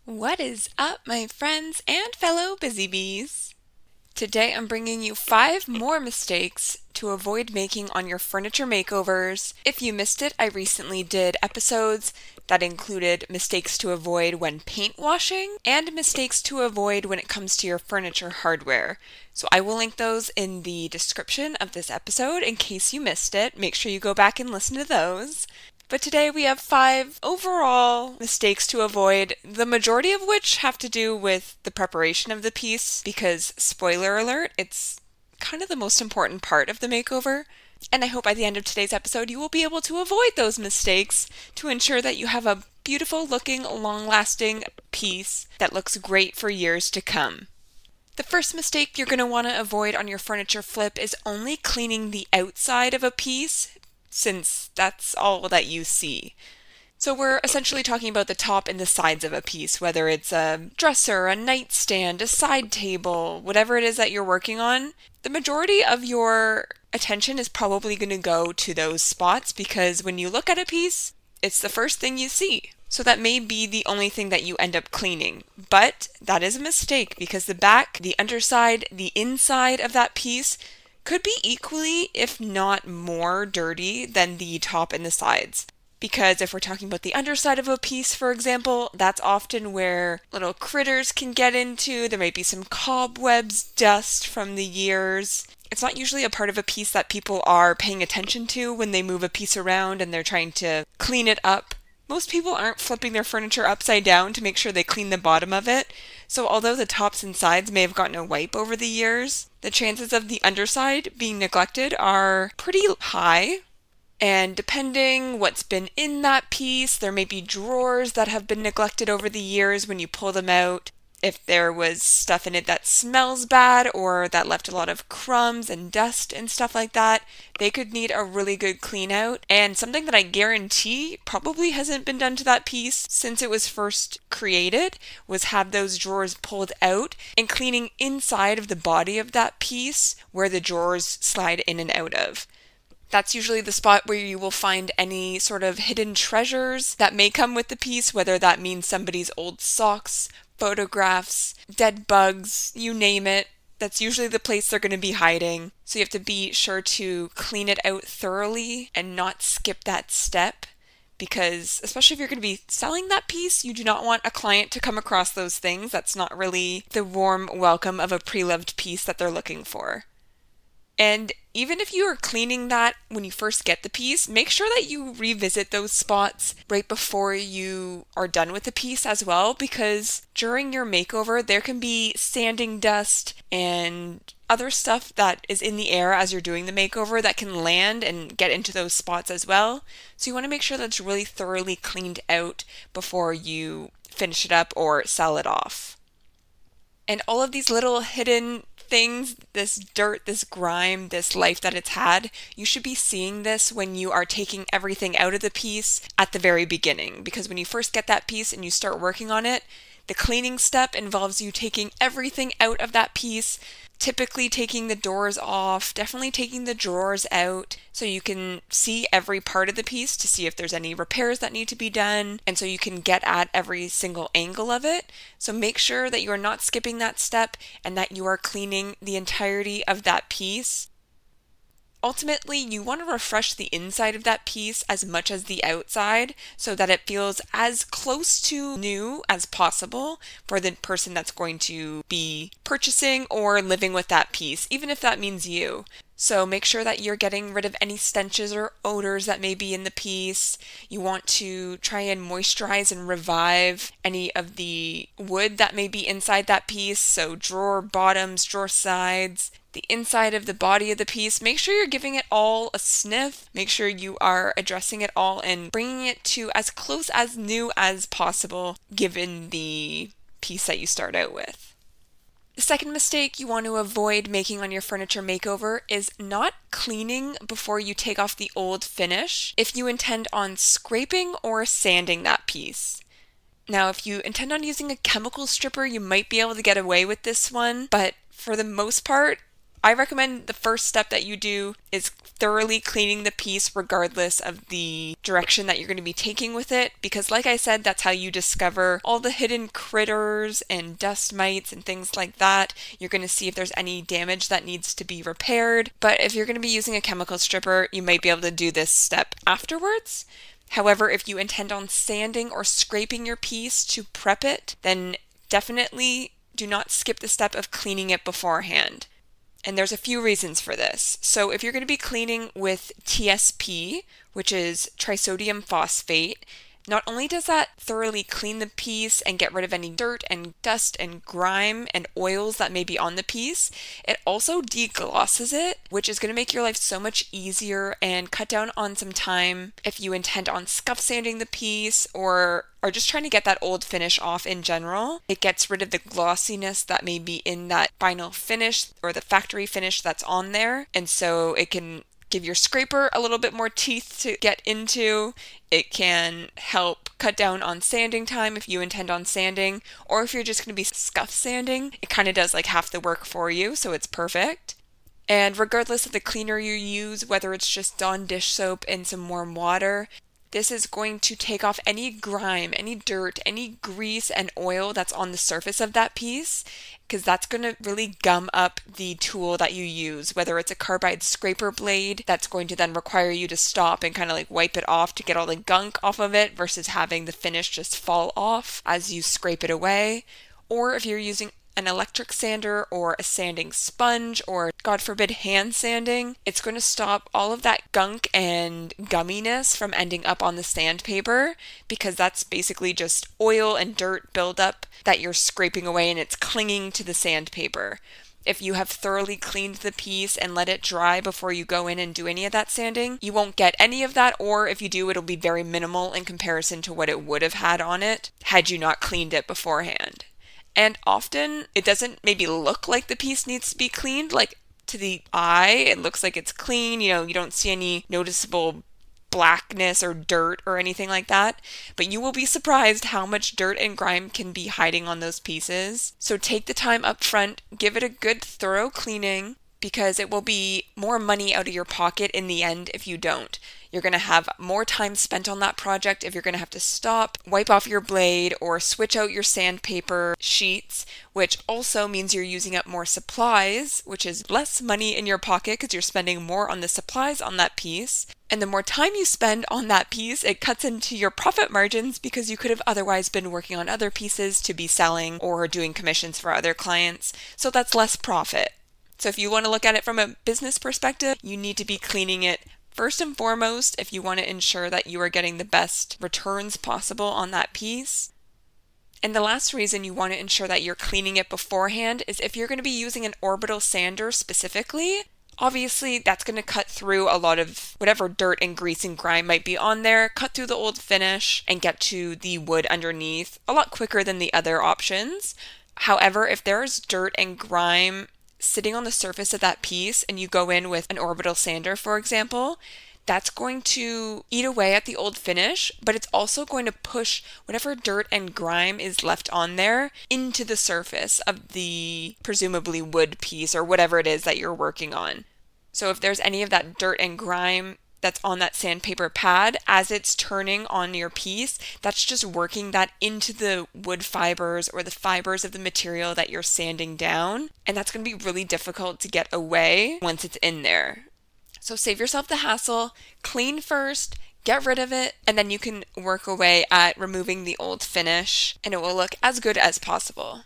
What is up, my friends and fellow busy bees? Today I'm bringing you 5 more mistakes to avoid making on your furniture makeovers. If you missed it, I recently did episodes that included mistakes to avoid when paint washing and mistakes to avoid when it comes to your furniture hardware. So I will link those in the description of this episode in case you missed it. Make sure you go back and listen to those. But today we have 5 overall mistakes to avoid, the majority of which have to do with the preparation of the piece because, spoiler alert, it's kind of the most important part of the makeover. And I hope by the end of today's episode you will be able to avoid those mistakes to ensure that you have a beautiful looking, long-lasting piece that looks great for years to come. The first mistake you're going to want to avoid on your furniture flip is only cleaning the outside of a piece, since that's all that you see. So we're essentially talking about the top and the sides of a piece, whether it's a dresser, a nightstand, a side table, whatever it is that you're working on. The majority of your attention is probably going to go to those spots because when you look at a piece, it's the first thing you see. So that may be the only thing that you end up cleaning. But that is a mistake because the back, the underside, the inside of that piece could be equally, if not more, dirty than the top and the sides. Because if we're talking about the underside of a piece, for example, that's often where little critters can get into. There might be some cobwebs, dust from the years. It's not usually a part of a piece that people are paying attention to when they move a piece around and they're trying to clean it up. Most people aren't flipping their furniture upside down to make sure they clean the bottom of it, so although the tops and sides may have gotten a wipe over the years, the chances of the underside being neglected are pretty high. And depending what's been in that piece, there may be drawers that have been neglected over the years when you pull them out. If there was stuff in it that smells bad or that left a lot of crumbs and dust and stuff like that, they could need a really good clean out. And something that I guarantee probably hasn't been done to that piece since it was first created was have those drawers pulled out and cleaning inside of the body of that piece where the drawers slide in and out of. That's usually the spot where you will find any sort of hidden treasures that may come with the piece, whether that means somebody's old socks, photographs, dead bugs, you name it. That's usually the place they're going to be hiding. So you have to be sure to clean it out thoroughly and not skip that step. Because especially if you're going to be selling that piece, you do not want a client to come across those things. That's not really the warm welcome of a pre-loved piece that they're looking for. And even if you are cleaning that when you first get the piece, make sure that you revisit those spots right before you are done with the piece as well, because during your makeover, there can be sanding dust and other stuff that is in the air as you're doing the makeover that can land and get into those spots as well. So you want to make sure that's really thoroughly cleaned out before you finish it up or sell it off. And all of these little hidden things, this dirt, this grime, this life that it's had, you should be seeing this when you are taking everything out of the piece at the very beginning. Because when you first get that piece and you start working on it, the cleaning step involves you taking everything out of that piece, typically taking the doors off, definitely taking the drawers out so you can see every part of the piece to see if there's any repairs that need to be done, and so you can get at every single angle of it. So make sure that you are not skipping that step and that you are cleaning the entirety of that piece. Ultimately, you want to refresh the inside of that piece as much as the outside so that it feels as close to new as possible for the person that's going to be purchasing or living with that piece, even if that means you. So make sure that you're getting rid of any stenches or odors that may be in the piece. You want to try and moisturize and revive any of the wood that may be inside that piece, so drawer bottoms, drawer sides, the inside of the body of the piece. Make sure you're giving it all a sniff. Make sure you are addressing it all and bringing it to as close as new as possible given the piece that you start out with. The second mistake you want to avoid making on your furniture makeover is not cleaning before you take off the old finish if you intend on scraping or sanding that piece. Now, if you intend on using a chemical stripper, you might be able to get away with this one, but for the most part, I recommend the first step that you do is thoroughly cleaning the piece regardless of the direction that you're going to be taking with it, because like I said, that's how you discover all the hidden critters and dust mites and things like that. You're going to see if there's any damage that needs to be repaired. But if you're going to be using a chemical stripper, you might be able to do this step afterwards. However, if you intend on sanding or scraping your piece to prep it, then definitely do not skip the step of cleaning it beforehand. And there's a few reasons for this. So if you're going to be cleaning with TSP, which is trisodium phosphate, not only does that thoroughly clean the piece and get rid of any dirt and dust and grime and oils that may be on the piece, it also deglosses it, which is going to make your life so much easier and cut down on some time if you intend on scuff sanding the piece or are just trying to get that old finish off in general. It gets rid of the glossiness that may be in that final finish or the factory finish that's on there, and so it can give your scraper a little bit more teeth to get into. It can help cut down on sanding time if you intend on sanding, or if you're just going to be scuff sanding, it kind of does like half the work for you, so it's perfect. And regardless of the cleaner you use, whether it's just Dawn dish soap and some warm water, this is going to take off any grime, any dirt, any grease and oil that's on the surface of that piece, because that's going to really gum up the tool that you use, whether it's a carbide scraper blade that's going to then require you to stop and kind of like wipe it off to get all the gunk off of it versus having the finish just fall off as you scrape it away, or if you're using an electric sander or a sanding sponge or, God forbid, hand sanding, it's going to stop all of that gunk and gumminess from ending up on the sandpaper, because that's basically just oil and dirt buildup that you're scraping away and it's clinging to the sandpaper. If you have thoroughly cleaned the piece and let it dry before you go in and do any of that sanding, you won't get any of that, or if you do, it'll be very minimal in comparison to what it would have had on it had you not cleaned it beforehand. And often it doesn't maybe look like the piece needs to be cleaned. Like to the eye, it looks like it's clean. You know, you don't see any noticeable blackness or dirt or anything like that. But you will be surprised how much dirt and grime can be hiding on those pieces. So take the time up front, give it a good thorough cleaning, because it will be more money out of your pocket in the end if you don't. You're going to have more time spent on that project if you're going to have to stop, wipe off your blade, or switch out your sandpaper sheets, which also means you're using up more supplies, which is less money in your pocket because you're spending more on the supplies on that piece. And the more time you spend on that piece, it cuts into your profit margins because you could have otherwise been working on other pieces to be selling or doing commissions for other clients. So that's less profit. So if you want to look at it from a business perspective, you need to be cleaning it first and foremost if you want to ensure that you are getting the best returns possible on that piece. And the last reason you want to ensure that you're cleaning it beforehand is if you're going to be using an orbital sander specifically, obviously that's going to cut through a lot of whatever dirt and grease and grime might be on there, cut through the old finish, and get to the wood underneath a lot quicker than the other options. However, if there's dirt and grime sitting on the surface of that piece and you go in with an orbital sander, for example, that's going to eat away at the old finish, but it's also going to push whatever dirt and grime is left on there into the surface of the presumably wood piece or whatever it is that you're working on. So if there's any of that dirt and grime that's on that sandpaper pad, as it's turning on your piece, that's just working that into the wood fibers or the fibers of the material that you're sanding down. And that's going to be really difficult to get away once it's in there. So save yourself the hassle, clean first, get rid of it, and then you can work away at removing the old finish and it will look as good as possible.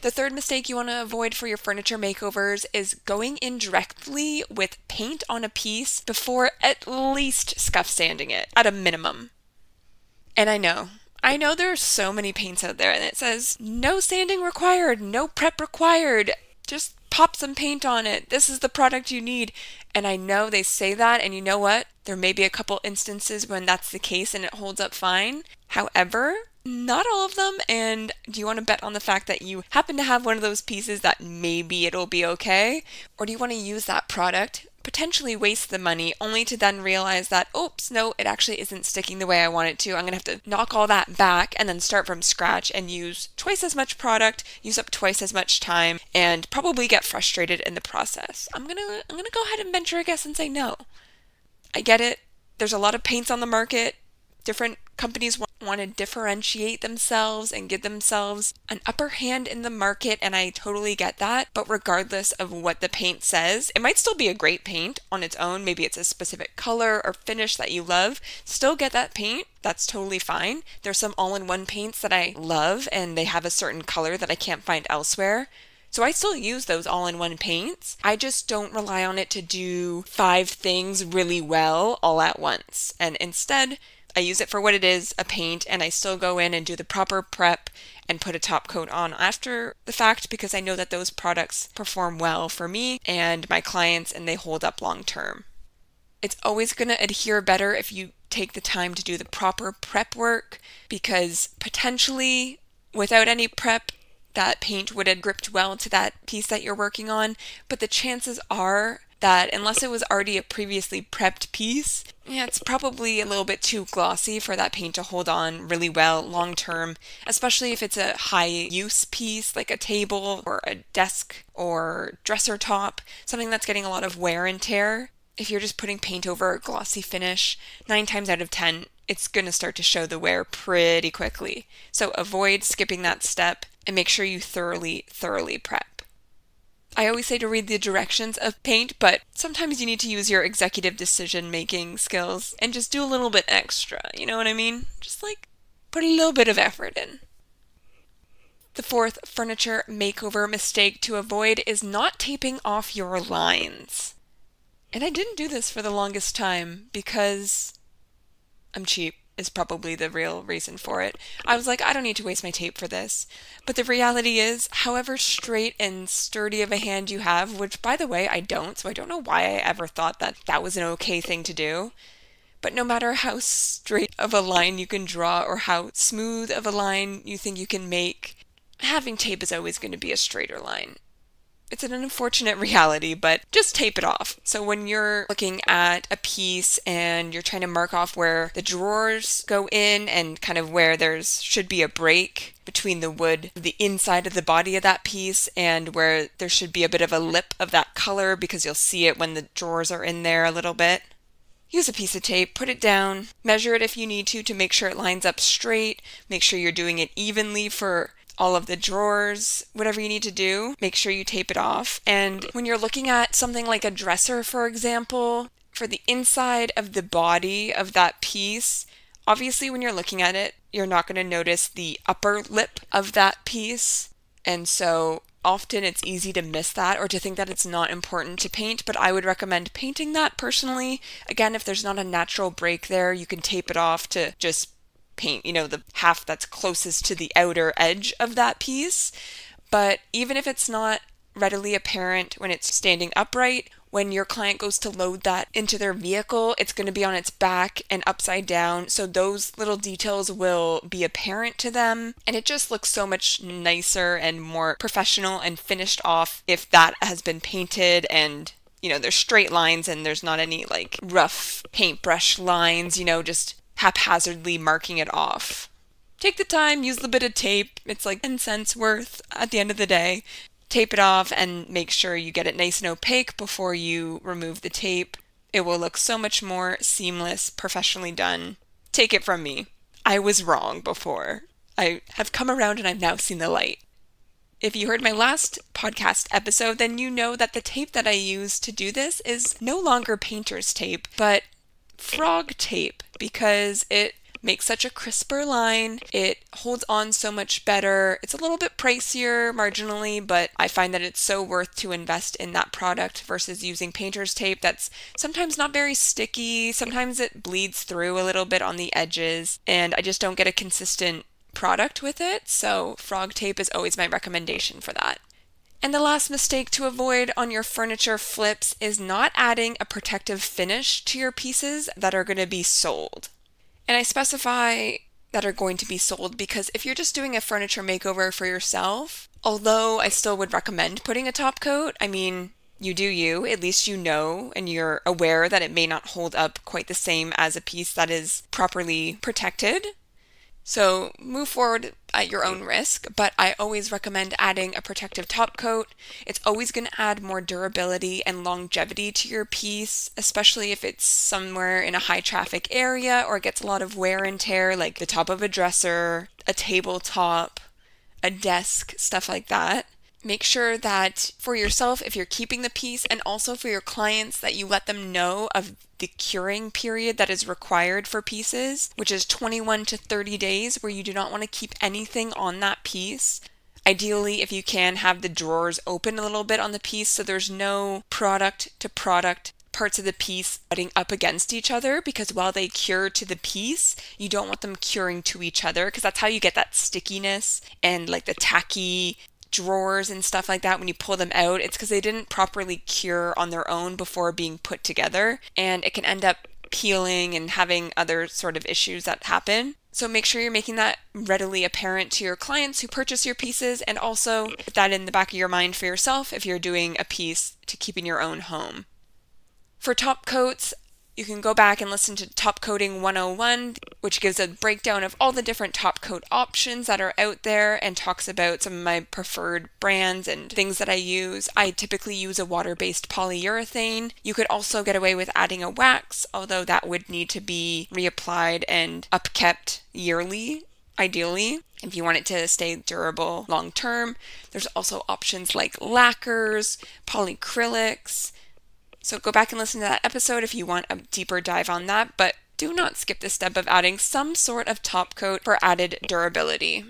The third mistake you want to avoid for your furniture makeovers is going in directly with paint on a piece before at least scuff sanding it, at a minimum. And I know there are so many paints out there and it says, no sanding required, no prep required, just pop some paint on it, this is the product you need. And I know they say that, and you know what? There may be a couple instances when that's the case and it holds up fine. However, not all of them, and do you want to bet on the fact that you happen to have one of those pieces that maybe it'll be okay? Or do you want to use that product potentially waste the money only to then realize that, oops, no, it actually isn't sticking the way I want it to. I'm going to have to knock all that back and then start from scratch and use twice as much product, use up twice as much time, and probably get frustrated in the process. I'm going to go ahead and venture a guess and say no. I get it. There's a lot of paints on the market. Different companies want to differentiate themselves and give themselves an upper hand in the market, and I totally get that. But regardless of what the paint says, it might still be a great paint on its own. Maybe it's a specific color or finish that you love. Still get that paint. That's totally fine. There's some all-in-one paints that I love, and they have a certain color that I can't find elsewhere. So I still use those all-in-one paints. I just don't rely on it to do 5 things really well all at once. And instead, I use it for what it is, a paint, and I still go in and do the proper prep and put a top coat on after the fact because I know that those products perform well for me and my clients and they hold up long term. It's always going to adhere better if you take the time to do the proper prep work because potentially without any prep, that paint would have gripped well to that piece that you're working on, but the chances are that unless it was already a previously prepped piece, it's probably a little bit too glossy for that paint to hold on really well long term, especially if it's a high use piece like a table or a desk or dresser top, something that's getting a lot of wear and tear. If you're just putting paint over a glossy finish, 9 times out of 10, it's going to start to show the wear pretty quickly. So avoid skipping that step and make sure you thoroughly prep. I always say to read the directions of paint, but sometimes you need to use your executive decision-making skills and just do a little bit extra, you know what I mean? Just like put a little bit of effort in. The 4th furniture makeover mistake to avoid is not taping off your lines. And I didn't do this for the longest time because I'm cheap. Is probably the real reason for it. I was like, I don't need to waste my tape for this. But the reality is, however straight and sturdy of a hand you have, which by the way, I don't, so I don't know why I ever thought that that was an okay thing to do. But no matter how straight of a line you can draw or how smooth of a line you think you can make, having tape is always going to be a straighter line. It's an unfortunate reality, but just tape it off. So when you're looking at a piece and you're trying to mark off where the drawers go in and kind of where should be a break between the wood, the inside of the body of that piece, and where there should be a bit of a lip of that color because you'll see it when the drawers are in there a little bit. Use a piece of tape, put it down, measure it if you need to make sure it lines up straight, make sure you're doing it evenly for all of the drawers, whatever you need to do, make sure you tape it off. And when you're looking at something like a dresser, for example, for the inside of the body of that piece, obviously when you're looking at it, you're not going to notice the upper lip of that piece. And so often it's easy to miss that or to think that it's not important to paint, but I would recommend painting that personally. Again, if there's not a natural break there, you can tape it off to just paint, the half that's closest to the outer edge of that piece. But even if it's not readily apparent when it's standing upright, when your client goes to load that into their vehicle, it's going to be on its back and upside down. So those little details will be apparent to them. And it just looks so much nicer and more professional and finished off if that has been painted and there's straight lines and there's not any like rough paintbrush lines, just haphazardly marking it off. Take the time, use the bit of tape. It's like 10 cents worth at the end of the day. Tape it off and make sure you get it nice and opaque before you remove the tape. It will look so much more seamless, professionally done. Take it from me. I was wrong before. I have come around and I've now seen the light. If you heard my last podcast episode, then you know that the tape that I use to do this is no longer painter's tape, but frog tape, because it makes such a crisper line. It holds on so much better. It's a little bit pricier marginally, but I find that it's so worth to invest in that product versus using painter's tape that's sometimes not very sticky. Sometimes it bleeds through a little bit on the edges, and I just don't get a consistent product with it. So frog tape is always my recommendation for that. And the last mistake to avoid on your furniture flips is not adding a protective finish to your pieces that are going to be sold. And I specify that are going to be sold because if you're just doing a furniture makeover for yourself, although I still would recommend putting a top coat, you do you. At least you know and you're aware that it may not hold up quite the same as a piece that is properly protected. So move forward at your own risk, but I always recommend adding a protective top coat. It's always going to add more durability and longevity to your piece, especially if it's somewhere in a high traffic area or it gets a lot of wear and tear, like the top of a dresser, a tabletop, a desk, stuff like that. Make sure that for yourself, if you're keeping the piece, and also for your clients, that you let them know of the curing period that is required for pieces, which is 21 to 30 days, where you do not want to keep anything on that piece. Ideally, if you can, have the drawers open a little bit on the piece so there's no product to product parts of the piece butting up against each other, because while they cure to the piece, you don't want them curing to each other, because that's how you get that stickiness and like the tacky drawers and stuff like that when you pull them out. It's because they didn't properly cure on their own before being put together, and it can end up peeling and having other sort of issues that happen. So make sure you're making that readily apparent to your clients who purchase your pieces, and also put that in the back of your mind for yourself if you're doing a piece to keep in your own home. For top coats, you can go back and listen to Topcoating 101, which gives a breakdown of all the different top coat options that are out there and talks about some of my preferred brands and things that I use. I typically use a water-based polyurethane. You could also get away with adding a wax, although that would need to be reapplied and upkept yearly, ideally, if you want it to stay durable long term. There's also options like lacquers, polyacrylics. So go back and listen to that episode if you want a deeper dive on that, but do not skip the step of adding some sort of top coat for added durability.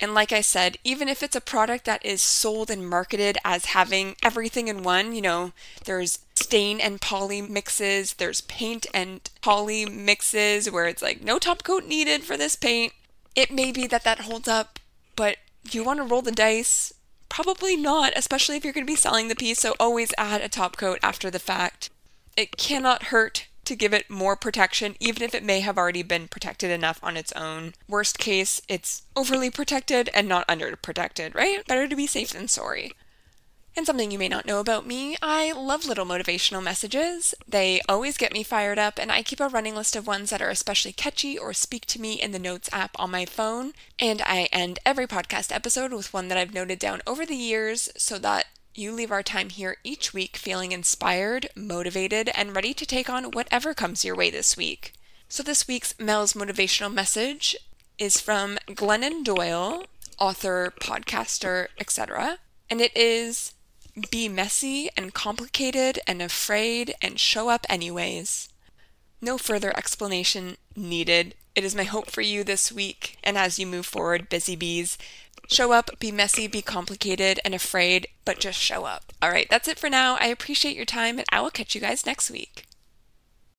And like I said, even if it's a product that is sold and marketed as having everything in one, there's stain and poly mixes, there's paint and poly mixes where it's like no top coat needed for this paint. It may be that holds up, but do you want to roll the dice? Probably not, especially if you're going to be selling the piece, so always add a top coat after the fact. It cannot hurt to give it more protection, even if it may have already been protected enough on its own. Worst case, it's overly protected and not under protected, right? Better to be safe than sorry. And something you may not know about me, I love little motivational messages. They always get me fired up, and I keep a running list of ones that are especially catchy or speak to me in the Notes app on my phone. And I end every podcast episode with one that I've noted down over the years so that you leave our time here each week feeling inspired, motivated, and ready to take on whatever comes your way this week. So this week's Mel's motivational message is from Glennon Doyle, author, podcaster, etc. And it is: be messy and complicated and afraid and show up anyways. No further explanation needed. It is my hope for you this week, and as you move forward, busy bees, show up, be messy, be complicated and afraid, but just show up. All right, that's it for now. I appreciate your time, and I will catch you guys next week.